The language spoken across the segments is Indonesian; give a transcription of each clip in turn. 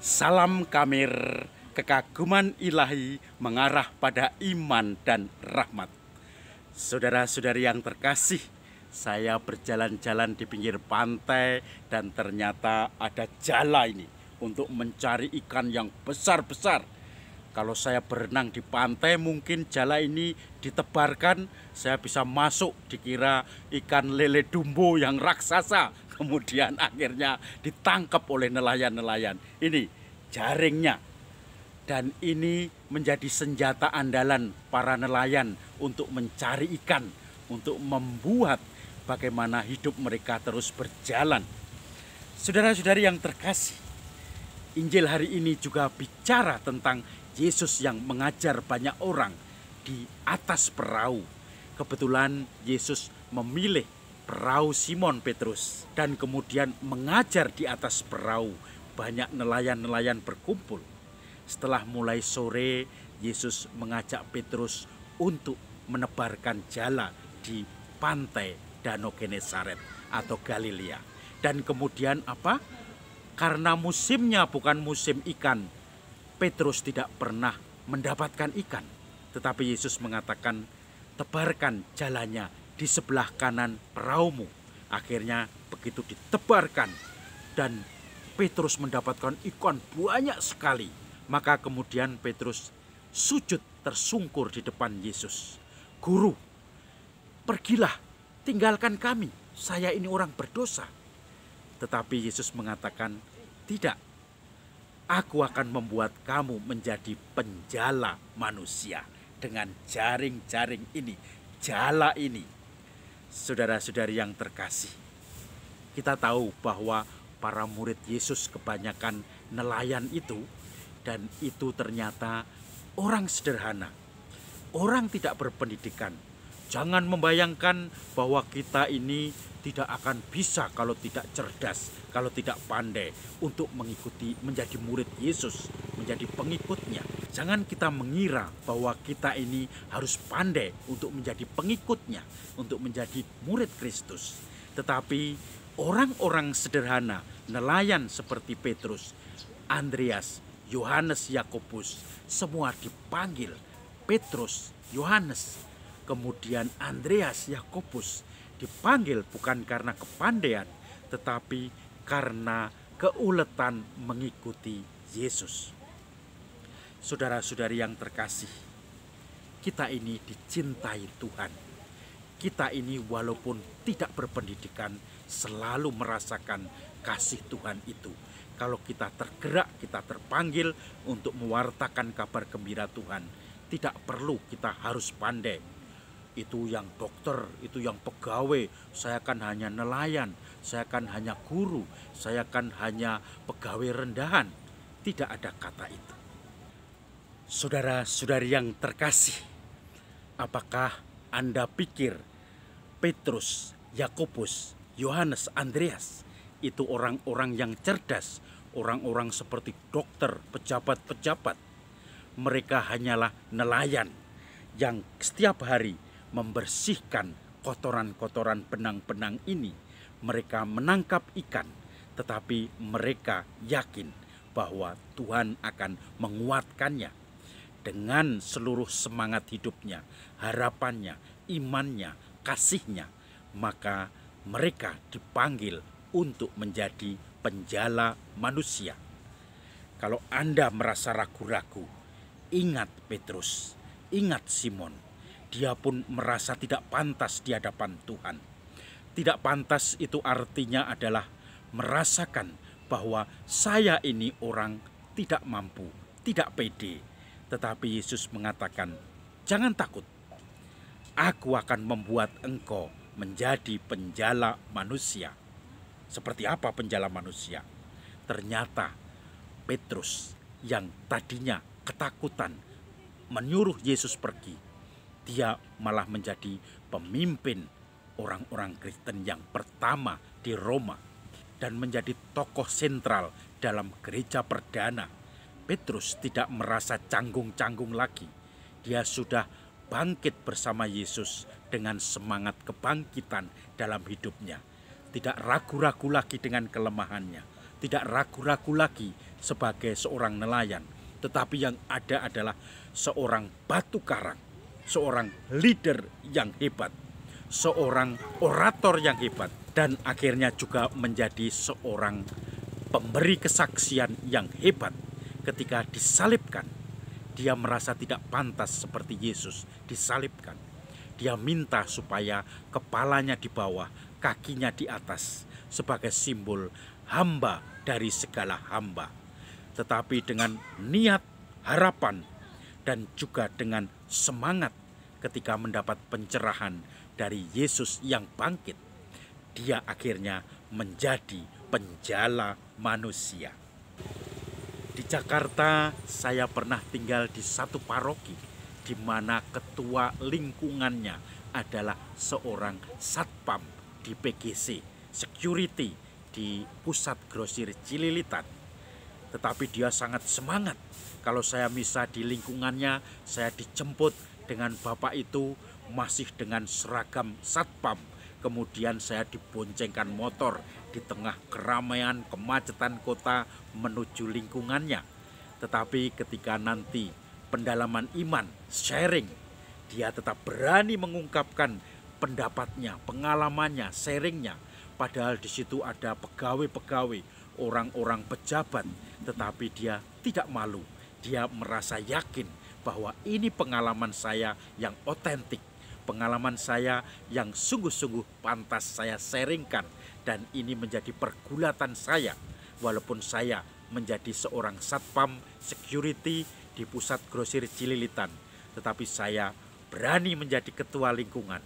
Salam Kamir, kekaguman ilahi mengarah pada iman dan rahmat. Saudara-saudari yang terkasih, saya berjalan-jalan di pinggir pantai dan ternyata ada jala ini untuk mencari ikan yang besar-besar. Kalau saya berenang di pantai, mungkin jala ini ditebarkan, saya bisa masuk, dikira ikan lele dumbo yang raksasa. Kemudian akhirnya ditangkap oleh nelayan-nelayan. Ini jaringnya. Dan ini menjadi senjata andalan para nelayan untuk mencari ikan, untuk membuat bagaimana hidup mereka terus berjalan. Saudara-saudari yang terkasih, Injil hari ini juga bicara tentang Yesus yang mengajar banyak orang di atas perahu. Kebetulan Yesus memilih perahu Simon Petrus dan kemudian mengajar di atas perahu. Banyak nelayan-nelayan berkumpul. Setelah mulai sore, Yesus mengajak Petrus untuk menebarkan jala di pantai Danau Genesaret atau Galilea. Dan kemudian apa? Karena musimnya bukan musim ikan, Petrus tidak pernah mendapatkan ikan. Tetapi Yesus mengatakan, tebarkan jalannya di sebelah kanan perahumu. Akhirnya begitu ditebarkan dan Petrus mendapatkan ikan banyak sekali. Maka kemudian Petrus sujud tersungkur di depan Yesus. Guru, pergilah, tinggalkan kami. Saya ini orang berdosa. Tetapi Yesus mengatakan, tidak. Aku akan membuat kamu menjadi penjala manusia dengan jaring-jaring ini, jala ini. Saudara-saudari yang terkasih, kita tahu bahwa para murid Yesus kebanyakan nelayan itu, dan itu ternyata orang sederhana, orang tidak berpendidikan. Jangan membayangkan bahwa kita ini tidak akan bisa kalau tidak cerdas, kalau tidak pandai untuk mengikuti menjadi murid Yesus, menjadi pengikutnya. Jangan kita mengira bahwa kita ini harus pandai untuk menjadi pengikutnya, untuk menjadi murid Kristus. Tetapi orang-orang sederhana, nelayan seperti Petrus, Andreas, Yohanes, Yakobus, semua dipanggil Petrus, Yohanes, kemudian Andreas, Yakobus dipanggil bukan karena kepandaian, tetapi karena keuletan mengikuti Yesus. Saudara-saudari yang terkasih, kita ini dicintai Tuhan. Kita ini walaupun tidak berpendidikan selalu merasakan kasih Tuhan itu. Kalau kita tergerak, kita terpanggil untuk mewartakan kabar gembira Tuhan, tidak perlu kita harus pandai. Itu yang dokter, itu yang pegawai, saya kan hanya nelayan, saya kan hanya guru, saya kan hanya pegawai rendahan. Tidak ada kata itu. Saudara-saudari yang terkasih, apakah Anda pikir Petrus, Yakobus, Yohanes, Andreas itu orang-orang yang cerdas, orang-orang seperti dokter, pejabat-pejabat? Mereka hanyalah nelayan yang setiap hari membersihkan kotoran-kotoran benang-benang ini. Mereka menangkap ikan, tetapi mereka yakin bahwa Tuhan akan menguatkannya. Dengan seluruh semangat hidupnya, harapannya, imannya, kasihnya, maka mereka dipanggil untuk menjadi penjala manusia. Kalau Anda merasa ragu-ragu, ingat Petrus, ingat Simon. Dia pun merasa tidak pantas di hadapan Tuhan. Tidak pantas itu artinya adalah merasakan bahwa saya ini orang tidak mampu, tidak pede. Tetapi Yesus mengatakan, jangan takut. Aku akan membuat engkau menjadi penjala manusia. Seperti apa penjala manusia? Ternyata Petrus yang tadinya ketakutan menyuruh Yesus pergi, dia malah menjadi pemimpin orang-orang Kristen yang pertama di Roma dan menjadi tokoh sentral dalam gereja perdana. Petrus tidak merasa canggung-canggung lagi. Dia sudah bangkit bersama Yesus dengan semangat kebangkitan dalam hidupnya. Tidak ragu-ragu lagi dengan kelemahannya. tidak ragu-ragu lagi sebagai seorang nelayan, tetapi yang ada adalah seorang batu karang, seorang leader yang hebat, seorang orator yang hebat, dan akhirnya juga menjadi seorang pemberi kesaksian yang hebat. Ketika disalibkan, dia merasa tidak pantas seperti Yesus disalibkan. Dia minta supaya kepalanya di bawah, kakinya di atas, sebagai simbol hamba dari segala hamba. Tetapi dengan niat, harapan, dan juga dengan semangat ketika mendapat pencerahan dari Yesus yang bangkit, dia akhirnya menjadi penjala manusia. Di Jakarta saya pernah tinggal di satu paroki di mana ketua lingkungannya adalah seorang satpam di PGC, security di pusat grosir Cililitan. Tetapi dia sangat semangat. Kalau saya misa di lingkungannya, saya dijemput dengan bapak itu masih dengan seragam satpam. Kemudian saya diboncengkan motor di tengah keramaian kemacetan kota menuju lingkungannya. Tetapi ketika nanti pendalaman iman, sharing, dia tetap berani mengungkapkan pendapatnya, pengalamannya, sharingnya. Padahal di situ ada pegawai-pegawai, orang-orang pejabat, tetapi dia tidak malu. Dia merasa yakin bahwa ini pengalaman saya yang otentik, pengalaman saya yang sungguh-sungguh pantas saya sharingkan, dan ini menjadi pergulatan saya. Walaupun saya menjadi seorang satpam security di pusat grosir Cililitan, tetapi saya berani menjadi ketua lingkungan,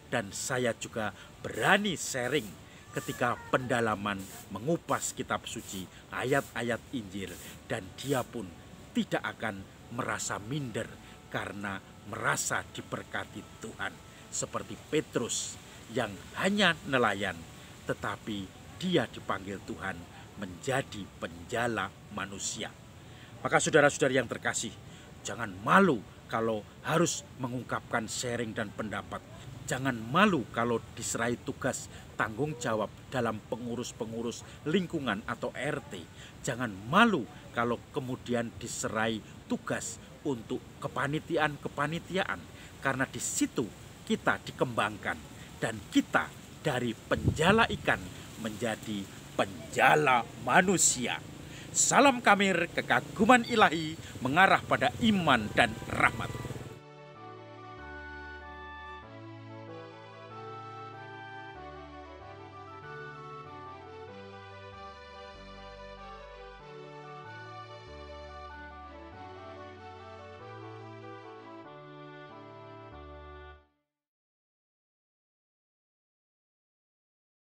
dan saya juga berani sharing ketika pendalaman mengupas kitab suci, ayat-ayat Injil, dan dia pun tidak akan merasa minder karena merasa diberkati Tuhan. Seperti Petrus yang hanya nelayan, tetapi dia dipanggil Tuhan menjadi penjala manusia. Maka saudara-saudari yang terkasih, jangan malu kalau harus mengungkapkan sharing dan pendapat. Jangan malu kalau diserai tugas tanggung jawab dalam pengurus-pengurus lingkungan atau RT. Jangan malu kalau kemudian diserai tugas untuk kepanitiaan-kepanitiaan. Karena di situ kita dikembangkan dan kita dari penjala ikan menjadi penjala manusia. Salam Kamir, kekaguman ilahi mengarah pada iman dan rahmat.